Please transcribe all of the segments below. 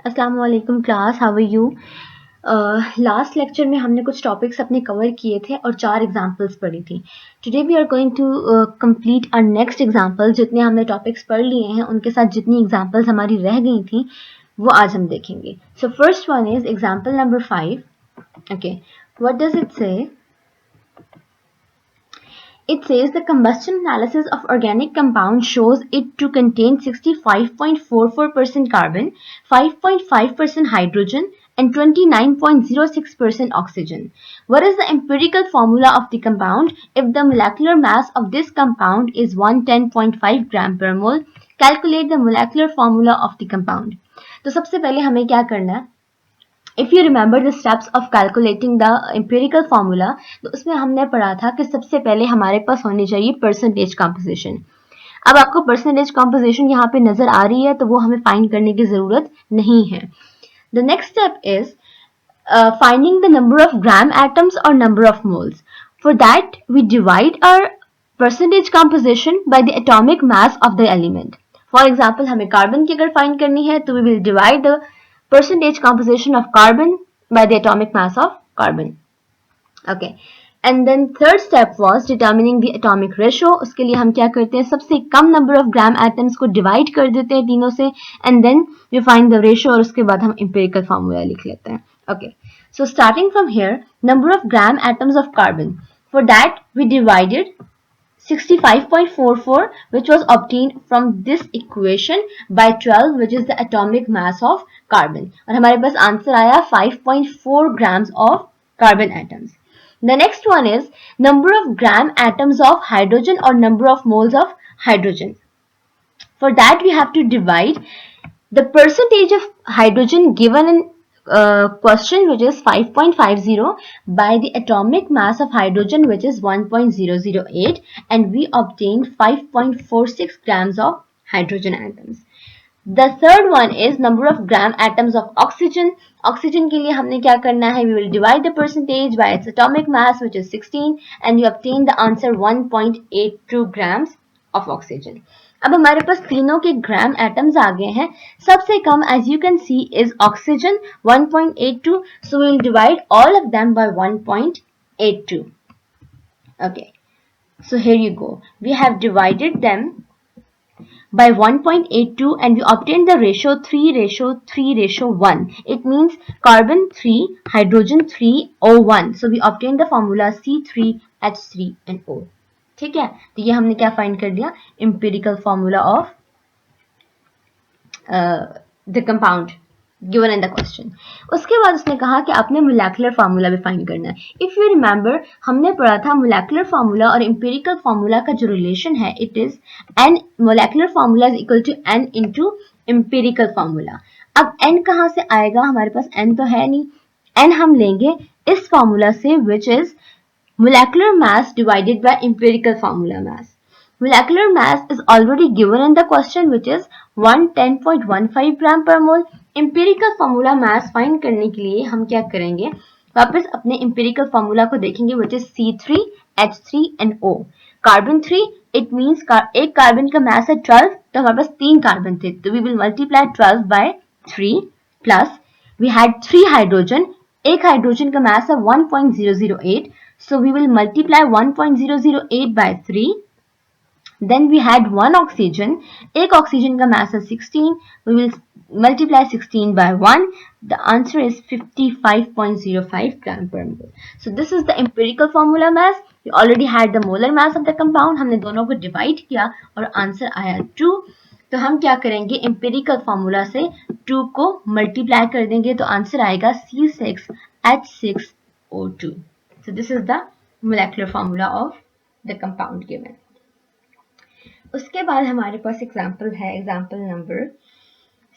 अस्सलाम वालेकुम class, how are you? Last lecture में हमने कुछ टॉपिक्स अपने कवर किए थे और 4 एग्जांपल्स पढ़ी थी. Today we are going to complete our next example. जितने हमने टॉपिक्स पढ़ लिए हैं उनके साथ जितनी एग्जांपल्स हमारी रह गई थी वो आज हम देखेंगे. So first one is example number 5. Okay, what does it से? It says the combustion analysis of organic compound shows it to contain 65.44% carbon, 5.5% hydrogen, and 29.06% oxygen. What is the empirical formula of the compound? If the molecular mass of this compound is 110.5 gram per mole, calculate the molecular formula of the compound. तो सबसे पहले हमें क्या करना है? If you remember the steps of calculating the empirical formula, तो उसमें हमने पढ़ा था कि सबसे पहले हमारे पास होनी चाहिए परसेंटेज कॉम्पोजिशन. अब आपको परसेंटेज कॉम्पोजिशन यहाँ पे नजर आ रही है तो वो हमें फाइंड करने की जरूरत नहीं है. The next step is finding the number of gram atoms or number of moles. For that, we divide our percentage composition by the atomic mass of the element. For example, हमें carbon की अगर find करनी है तो we will divide the percentage composition of carbon by the atomic mass of carbon. Okay. And then third step was determining the atomic ratio. उसके लिए हम क्या करते हैं? सबसे कम number of gram atoms को divide कर देते हैं तीनों से, and then we find the ratio और उसके बाद हम empirical formula लिख लेते हैं. Okay. So starting from here, number of gram atoms of carbon. For that, we divided 65.44, which was obtained from this equation, by 12, which is the atomic mass of carbon. और हमारे पास answer आया 5.4 grams of carbon atoms. The next one is number of gram atoms of hydrogen or number of moles of hydrogen. For that, we have to divide the percentage of hydrogen given in question, which is 5.50, by the atomic mass of hydrogen, which is 1.008, and we obtained 5.46 grams of hydrogen atoms. The third one is number of gram atoms of oxygen. Oxygen के लिए हमने क्या करना है? We will divide the percentage by its atomic mass, which is 16, and you obtain the answer 1.82 grams of oxygen. अब हमारे पास तीनों के ग्राम एटम्स आ गए हैं. सबसे कम, as you can see, is oxygen 1.82, so we will divide all of them by 1.82. Okay, so here you go. We have divided them by 1.82 and we obtained the ratio 3:3:1. It means carbon 3, hydrogen 3, O1. So we obtained the formula C3H3 and O. ठीक है, तो ये हमने क्या find कर दिया? Empirical formula of the compound given in the question. उसके बाद उसने कहा कि आपने मोलेकुलर फार्मूला भी फाइंड करना है. इफ यू रिमेंबर, हमने पढ़ा था मोलेकुलर फार्मूला और एम्पिरिकल फार्मूला का जो रिलेशन है, it is n molecular formula is equal to n into empirical formula. अब एन कहाँ से आएगा? हमारे पास एन तो है नहीं. एन हम लेंगे इस फार्मूला से, which is molecular mass divided by empirical formula mass. Molecular mass is already given in the question, which is 110.15 gram per mole. Empirical formula mass find करने के लिए हम क्या करेंगे? वापस अपने empirical formula को देखेंगे, which is C3H3 and O. Carbon 3, it means एक कार्बन का mass है 12, तो हमारे पास 3 कार्बन थे, तो we will multiply 12 by 3, plus we had 3 hydrogen. एक हाइड्रोजन का mass है 1.008, so we will multiply 1.008 by 3. Then we had 1 oxygen. एक oxygen का mass है 16. We will multiply 16 by 1. The answer is 55.05 gram per mole. So this is the empirical formula mass. We already had the molar mass of the compound. हमने दोनों को divide किया और answer आया 2. तो हम क्या करेंगे? एम्पिरिकल फार्मूला से 2 को मल्टीप्लाई कर देंगे तो आंसर आएगा C6H6O2. So this is the molecular formula of the compound given. उसके बाद हमारे पास एग्जाम्पल है, example number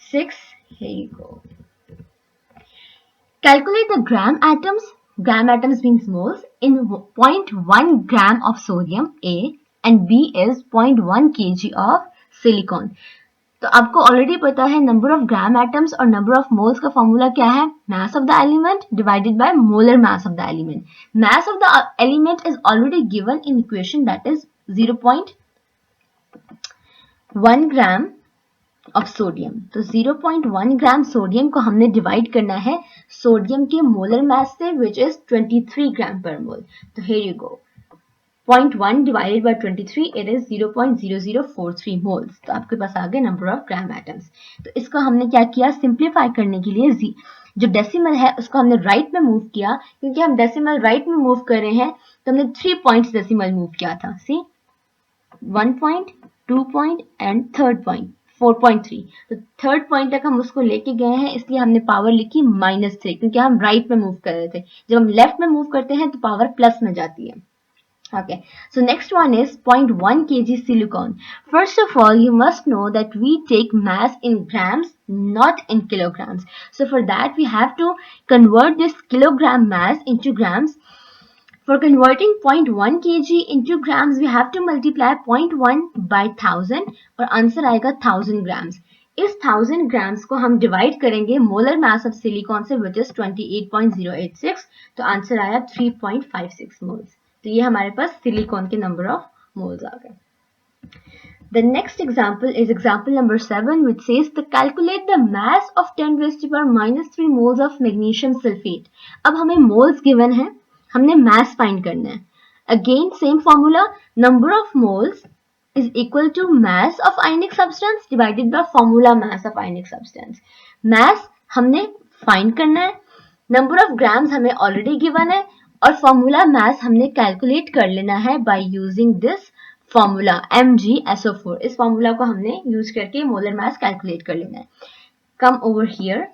6. Here you go. Calculate the gram atoms. Gram atoms means moles in 0.1 gram of sodium A and B is 0.1 kg of silicon. तो आपको already पता है number of gram atoms और number of moles का formula क्या है? Mass of the element divided by molar mass of the element. Mass of the element is already given in equation, that is 0.1 gram of sodium. तो 0.1 gram sodium को हमने divide करना है sodium के molar mass से, which is 23 ग्राम पर मोल। तो here you go, 0.1 divided by 23, it is 0.0043 moles। तो आपके पास आ गए नंबर ऑफ ग्राम एटम्स। तो इसको हमने क्या किया, सिंप्लीफाई करने के लिए जो डेसिमल है उसको हमने राइट में मूव किया, क्योंकि हम डेसिमल राइट में मूव कर रहे हैं तो हमने 3 पॉइंट्स डेसिमल मूव किया था। सी 1 point, 2 point and third point 4.3। तो थर्ड पॉइंट तक हम उसको लेके गए हैं, इसलिए हमने पावर लिखी -3, क्योंकि हम राइट में मूव कर रहे थे। जब हम लेफ्ट में मूव करते हैं तो पावर प्लस में जाती है। Okay, so next one is 0.1 kg silicon. First of all, you must know that we take mass in grams, not in kilograms. So for that, we have to convert this kilogram mass into grams. For converting 0.1 kg into grams, we have to multiply 0.1 by 1000 और answer आएगा 1000 grams. इस 1000 grams को हम divide करेंगे molar mass of silicon से, which is 28.086। तो answer आया 3.56 moles. तो ये हमारे पास सिलिकॉन के नंबर ऑफ मोल्स आ गए। The next example is example number 7, which says to calculate the mass of 10 raised to power -3 moles of magnesium sulfate। अब हमें मोल्स गिवन है, हमने मास फाइंड करना है। Again same formula, number of moles is equal to mass of ionic substance divided by formula mass of ionic substance। mass हमने find करना है, number of grams हमें ऑलरेडी गिवन है, और फॉर्मूला मास हमने calculate कर लेना है by using this formula MgSO4। इस फॉर्मूला को हमने यूज करके मोलर मास कैलकुलेट कर लेना है। Come over here,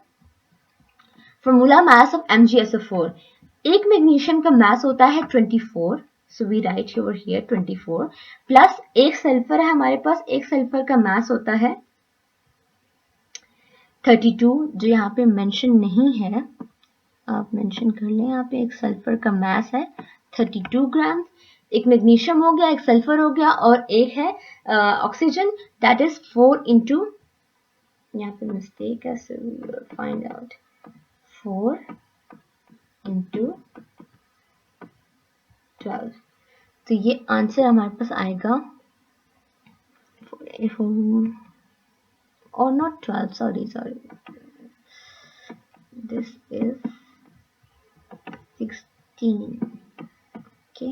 formula mass of MgSO4, एक मैग्नीशियम का मास होता है 24, so we write over here 24, plus एक सल्फर है हमारे पास, एक सल्फर का मास होता है 32, जो यहाँ पे मेंशन नहीं है, आप मेंशन कर लें। यहाँ पे एक सल्फर का मास है 32 ग्राम, एक मैग्नीशियम हो गया, एक सल्फर हो गया, और एक है ऑक्सीजन, दैट इज 4 इंटू, यहाँ पे मिस्टेक है, so we will find out, 4 into 12। तो ये आंसर हमारे पास आएगा, और not 12, sorry, this is 16, okay,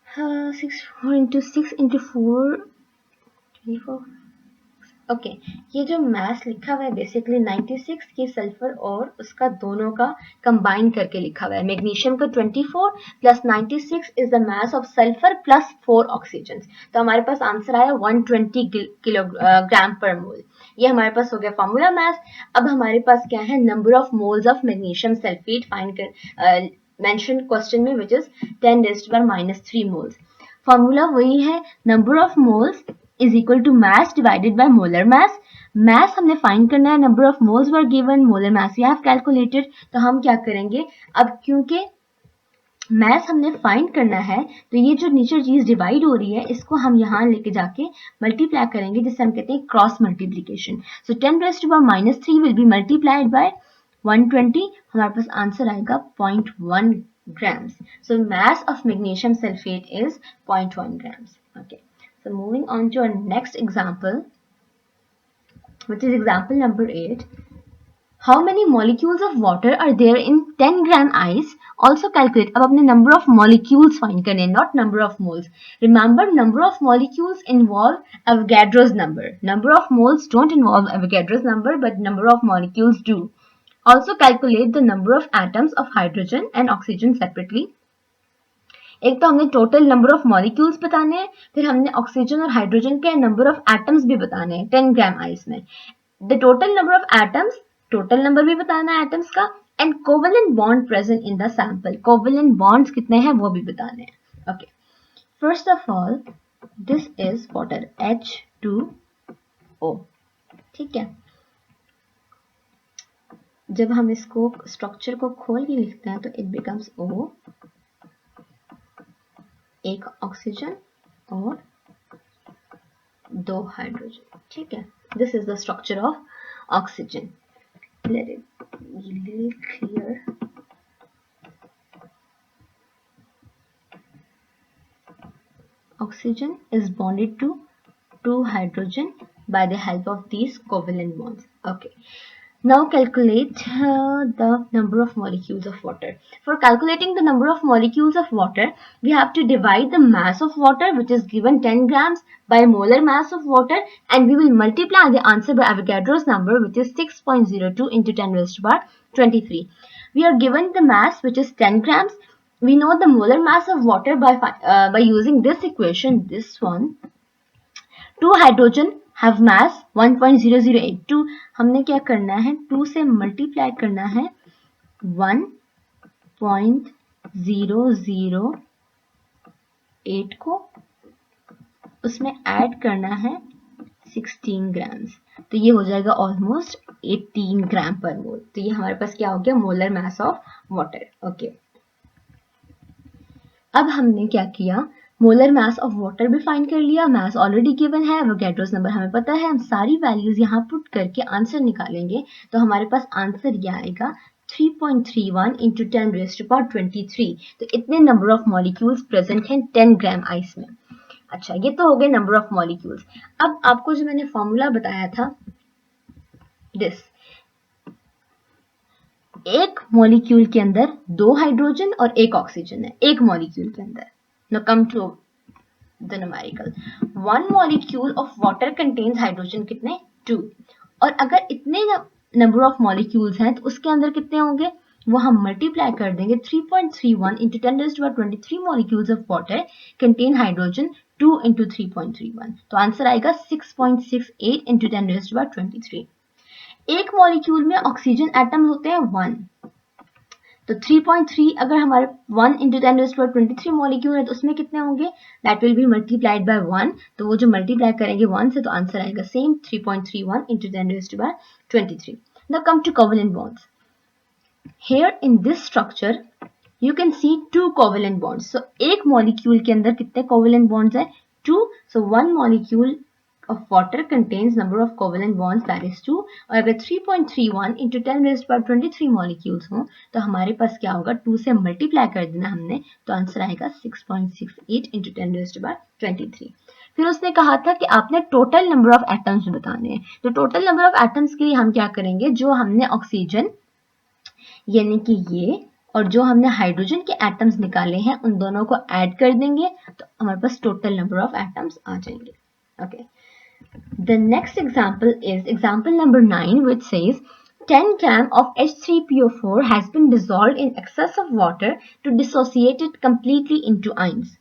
4 into 6 into 4, 24, okay. ये जो मैथ लिखा हुआ है बेसिकली 96 की सल्फर और उसका दोनों का कंबाइन करके लिखा हुआ है। मैग्नीशियम का 24 plus 96 is the mass of sulphur plus 4 oxygen. तो हमारे पास आंसर आया 120 किलोग्राम पर मोल। ये हमारे पास हो गया फॉर्मूला मास। अब हमारे पास क्या है, number of moles of magnesium sulphate find कर मेंशन क्वेश्चन में, which is 10 raised to power -3 moles. Formula वही है, number of moles is equal to mass divided by molar mass। mass हमने फाइंड करना है, number of moles were given, molar mass we have calculated. तो हम क्या करेंगे, अब क्योंकि mass हमने फाइंड करना है, तो ये जो नीचे चीज डिवाइड हो रही है इसको हम यहाँ लेके जाके मल्टीप्लाई करेंगे, जिसे हम कहते हैं cross multiplication. So 10 raised to power -3 will be multiplied by 120। हमारे पास आंसर आएगा 0.1 grams। So mass of magnesium sulfate is 0.1 grams। Okay, so moving on to our next example, which is example number 8। How many molecules of water are there in 10 gram ice? Also calculate। अब अपने number of molecules find करने, not number of moles। Remember, number of molecules involve Avogadro's number। Number of moles don't involve Avogadro's number, but number of molecules do। Also calculate the number of atoms of hydrogen and oxygen separately। एक तो हमने total number of molecules बताने हैं, फिर हमने oxygen और hydrogen के number of atoms भी बताने हैं 10 ग्राम आइस में। The total number of atoms, total number भी बताना है एटम्स का, and covalent bond present in the sample, covalent bonds कितने हैं वो भी बताने हैं। Okay, first of all this is water H2O। ठीक है, जब हम इसको स्ट्रक्चर को खोल के लिखते हैं तो इट बिकम्स O, एक ऑक्सीजन और 2 हाइड्रोजन। ठीक है, this is the structure of oxygen. Let it be little clear. Oxygen is bonded to 2 hydrogen by the help of these covalent bonds. Okay. Now calculate the number of molecules of water. For calculating the number of molecules of water, we have to divide the mass of water, which is given 10 grams, by molar mass of water, and we will multiply the answer by Avogadro's number, which is 6.02 into 10 raised to power 23. We are given the mass, which is 10 grams. We know the molar mass of water by using this equation, this one. 2 hydrogen have मास 1.008. 2 हमने क्या करना है, 2 से multiply करना है 1.008 को, उसमें add करना है 16 ग्राम्स, तो ये हो जाएगा ऑलमोस्ट 18 ग्राम पर मोल. तो ये हमारे पास क्या हो गया, molar mass of water. Okay, अब हमने क्या किया, मोलर मास ऑफ वाटर भी फाइंड कर लिया, मास ऑलरेडी गिवन है, एवोगैड्रोस नंबर हमें पता है, हम सारी वैल्यूज यहाँ पुट करके आंसर निकालेंगे तो हमारे पास आंसर ये आएगा 3.31 इंटू 10 रेज़्ड टू पावर 23. तो इतने नंबर ऑफ मॉलिक्यूल्स प्रेजेंट हैं 10 ग्राम आइस में. अच्छा, ये तो हो गए नंबर ऑफ मॉलिक्यूल्स. अब आपको जो मैंने फॉर्मूला बताया था, दिस, एक मॉलिक्यूल के अंदर 2 हाइड्रोजन और 1 ऑक्सीजन है, एक मॉलिक्यूल के अंदर. Now come to the numerical. 1 molecule of water contains hydrogen कितने, 2. और अगर इतने नंबर ऑफ मॉलिक्यूल्स हैं तो उसके अंदर कितने होंगे, वो हम मल्टीप्लाई कर देंगे. 3.31 into 10 raised to power 23 molecules of water contain hydrogen 2 into 3.31, तो आंसर आएगा 6.68 इंटू 10 raised to power 23. एक मॉलिक्यूल में ऑक्सीजन एटम होते हैं 1, तो 3.3 अगर हमारे 1 into 10 raised to power 23 molecule है तो उसमें कितने होंगे, that will be multiplied by 1, तो वो जो मल्टीप्लाई करेंगे 1 से तो आंसर आएगा same 3.31 into 10 raised to power 23. Now come to covalent bonds. Here in this structure you can see 2 covalent bonds. So एक मॉलिक्यूल के अंदर कितने कोवेलेंट बॉन्ड्स है, 2. So 1 molecule of water contains number of covalent bonds, that is 2. और अगर 3.31 into 10 raised to power 23 molecules हो तो हमारे पास क्या होगा, 2 से मल्टीप्लाई कर देना हमने, तो आंसर आएगा 6.68 into 10 raised to power 23. फिर उसने कहा था कि आपने टोटल नंबर ऑफ एटम्स बताने हैं. तो टोटल नंबर ऑफ एटम्स के लिए हम क्या करेंगे, जो हमने ऑक्सीजन यानी कि ये और जो हमने हाइड्रोजन के एटम्स निकाले हैं उन दोनों को ऐड कर देंगे तो हमारे पास टोटल नंबर ऑफ एटम्स आ जाएंगे. Okay, The next example is example number 9, which says 10 gram of H3PO4 has been dissolved in excess of water to dissociate it completely into ions.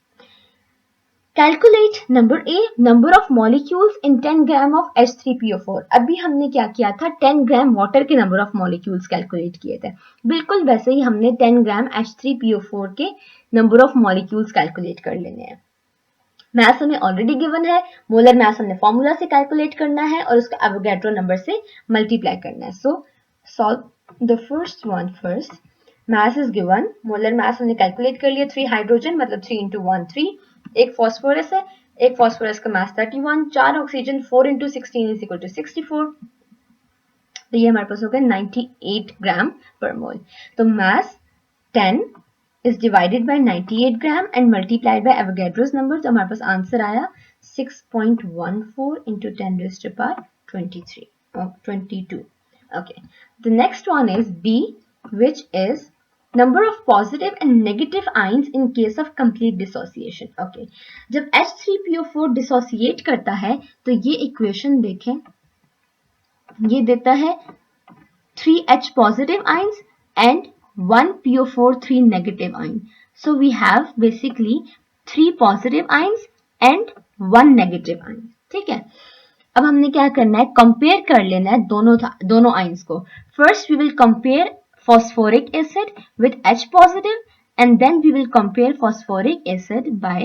Calculate number A, number of molecules in 10 gram of H3PO4. अभी हमने क्या किया था, 10 gram water के number of molecules calculate किए थे. बिल्कुल वैसे ही हमने 10 ग्राम H3PO4 के नंबर ऑफ मॉलिक्यूल्स कैलकुलेट कर लेने हैं. मैथ हमें ऑलरेडी गिवन है, मोलर मैथ हमने फॉर्मूला से कैलकुलेट करना है और उसका एवोगैड्रो नंबर से मल्टीप्लाई करना है. सो solve the first one first. Math is given, molar math हमने कैलकुलेट कर लिया, 3 हाइड्रोजन मतलब 3 इंटू 1 3, एक फॉस्फोरस है, एक फॉस्फोरस का mass 31, 4 oxygen 4 into 16 is equal to 64, तो ये हमारे पास हो गया 98 ग्राम पर मोल. तो math 10 is divided by 98 gram and multiplied by Avogadro's number, तो हमारे पास आंसर आया 6.14 into 10 raised to power 23 or 22. Okay, the next one is B, which is number of positive and negative ions in case of complete dissociation. Okay, जब H3PO4 dissociate करता है तो ये equation देखें, ये देता है 3H positive ions and 1 PO4 3 negative ion. So we have basically 3 positive ions and 1 negative ion. ठीक है, अब हमने क्या करना है, कंपेयर कर लेना है दोनों आइंस को. First we will compare phosphoric acid with H positive and then we will compare phosphoric acid by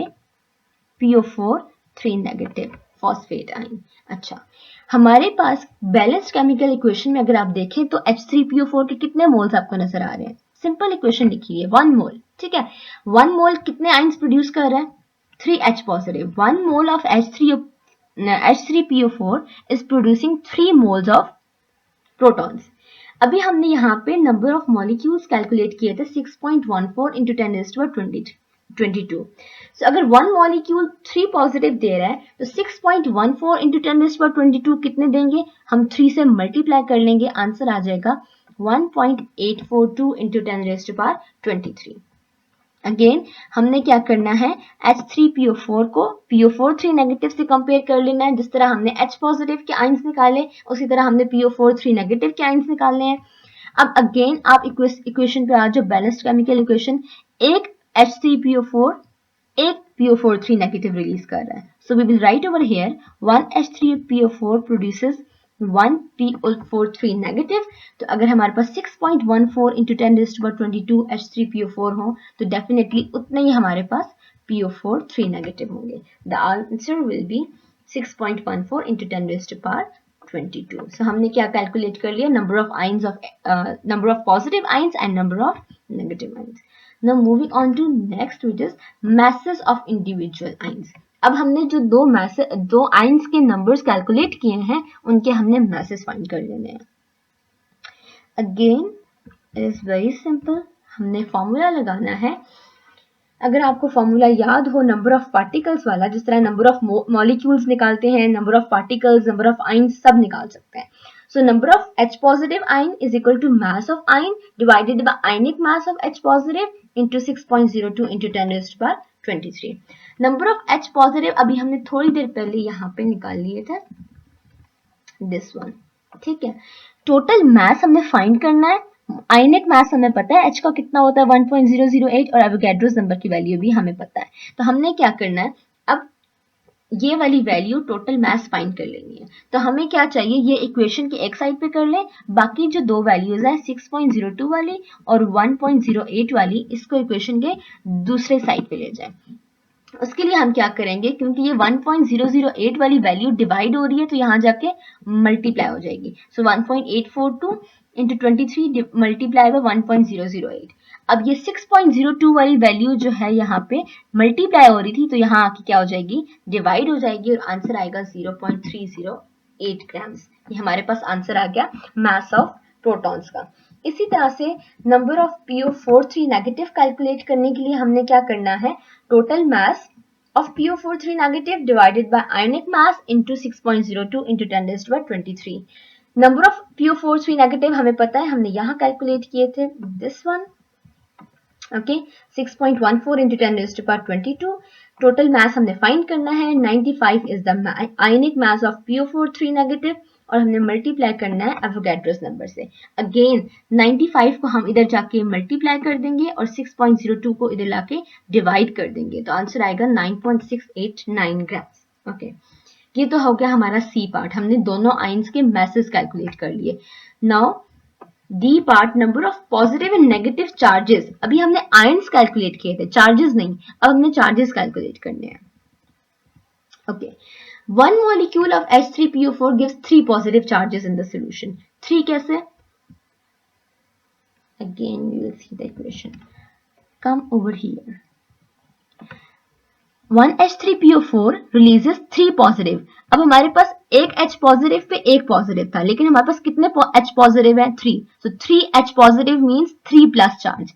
PO4 3 negative phosphate ion. अच्छा, हमारे पास बैलेंस्ड केमिकल इक्वेशन में अगर आप देखें तो H3PO4 के कितने मोल्स आपको नजर आ रहे हैं. सिंपल इक्वेशन लिखिए, 1 मोल. ठीक है, 1 मोल कितने आइंस प्रोड्यूस कर रहा है, 3H positive. 1 mole of H3PO4 is producing 3 moles of protons. अभी हमने यहाँ पे नंबर ऑफ मॉलिक्यूल्स कैलकुलेट किए थे 6.14 into 10 raised to power 23. 22. So अगर वन मॉलिक्यूल 3 पॉजिटिव दे रहा है तो 6.14 इंटू 10⁻22 कितने देंगे? हम 3 से मल्टीप्लाई कर लेंगे, आंसर आ जाएगा 1.842 इंटू 10⁻23. अगेन हमने क्या करना है, H3PO4 को PO4 3 नेगेटिव से कंपेयर कर लेना है. जिस तरह हमने H पॉजिटिव के आइंस निकाले उसी तरह हमने PO4 3 नेगेटिव के आइंस निकालने हैं. अब अगेन आप इक्वेशन पे आ जाओ, बैलेंस्ड केमिकल इक्वेशन. एक H3PO4 एक PO4 3 नेगेटिव रिलीज कर रहा है. So we will write over here 1 H3PO4 produces 1 PO4 3 negative. तो अगर हमारे पास 6.14 इंटू 10⁻22 H3PO4 हो तो डेफिनेटली उतने ही हमारे पास PO4 3 नेगेटिव होंगे. The answer will be 6.14 into 10⁻22. सो हमने क्या कैलकुलेट कर लिया, number of ions of number of positive ions and number of negative ions. Now moving on to next, which is masses of individual ions. अब हमने जो दो ions के numbers calculate किए हैं उनके हमने मैसेज फाइंड कर लेने हैं. Again it is very simple. हमने फॉर्मूला लगाना है. अगर आपको फॉर्मूला याद हो नंबर ऑफ पार्टिकल्स वाला, जिस तरह नंबर ऑफ मॉलिक्यूल्स निकालते हैं, number of particles, number of ions सब निकाल सकते हैं. So number of H positive ion is equal to mass of ion divided by ionic mass of H positive into 6.02 into 10⁻23. Number of H positive अभी हमने थोड़ी देर पहले यहाँ पे निकाल लिए थे, this one. ठीक है, टोटल मास हमने फाइंड करना है. आयनिक मास हमें पता है H का कितना होता है 1.008 और एवोगैड्रोस नंबर की वैल्यू भी हमें पता है. तो हमने क्या करना है, अब ये वाली वैल्यू टोटल मास फाइंड कर लेनी है. तो हमें क्या चाहिए, ये इक्वेशन की एक साइड पे कर लें, बाकी जो दो वैल्यूज हैं 6.02 वाली और 1.08 वाली, इसको इक्वेशन के दूसरे साइड पे ले जाएं. उसके लिए हम क्या करेंगे, क्योंकि ये 1.008 वाली वैल्यू डिवाइड हो रही है तो यहाँ जाके मल्टीप्लाई हो जाएगी. सो 1.842 इंटू 23 मल्टीप्लाई बाय 1.008. अब ये 6.02 वाली वैल्यू जो है यहाँ पे मल्टीप्लाई हो रही थी तो यहाँ आके क्या हो जाएगी, डिवाइड हो जाएगी और आंसर आएगा 0.308 ग्राम्स. ये हमारे पास आंसर आ गया मास ऑफ प्रोटॉन्स का. इसी तरह से number of PO4 3 negative calculate करने के लिए हमने क्या करना है, total mass of PO4 3 negative divided by ionic mass into 6.02 into 10⁻23. Number of PO4 3 negative हमें पता है, हमने यहाँ कैलकुलेट किए थे, this one. Okay, 6.14 into 10⁻22. Total mass हमने फाइंड करना है. 95 is the ionic mass of PO4 3 negative और हमने मल्टीप्लाई करना है एवोगैड्रोस नंबर से. अगेन 95 को हम इधर जाके मल्टीप्लाई कर देंगे और 6.02 को इधर लाके डिवाइड कर देंगे तो आंसर आएगा 9.689 ग्राम्स. ओके, ये तो हो गया हमारा सी पार्ट. हमने दोनों आइंस के मैसेज कैलकुलेट कर लिए. Now D part, number of positive and negative charges. अभी हमने आयंस कैलकुलेट किए थे, चार्जेस नहीं. अब हमने चार्जेस कैलकुलेट करने हैं. Okay, one molecule of H3PO4 gives 3 positive charges in the solution. 3 कैसे? Again we will see the equation. Come over here. 1 H3PO4 releases 3 positive. अब हमारे पास एक H पॉजिटिव पे एक पॉजिटिव था, लेकिन हमारे पास कितने H पॉजिटिव है? 3. So 3 H positive means 3 plus charge.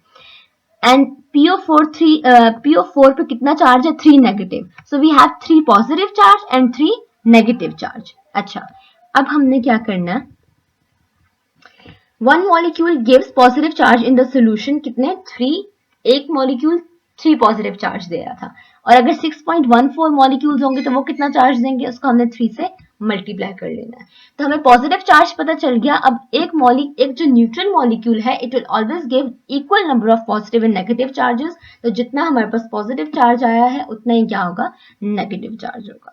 And PO4 पे कितना चार्ज है? 3 negative. So we have 3 positive charge and 3 negative charge. अच्छा, अब हमने क्या करना है, one molecule gives positive charge in the solution. कितने? 3. एक मॉलिक्यूल 3 पॉजिटिव चार्ज दे रहा था और अगर 6.14 मॉलिक्यूल्स होंगे तो वो कितना चार्ज देंगे, उसको हमने 3 से मल्टीप्लाई कर लेना है. तो हमें पॉजिटिव चार्ज पता चल गया. अब एक जो न्यूट्रल मॉलिक्यूल है, it will always give equal number of positive and negative charges. तो जितना हमारे पास पॉजिटिव चार्ज आया है उतना ही क्या होगा, नेगेटिव चार्ज होगा.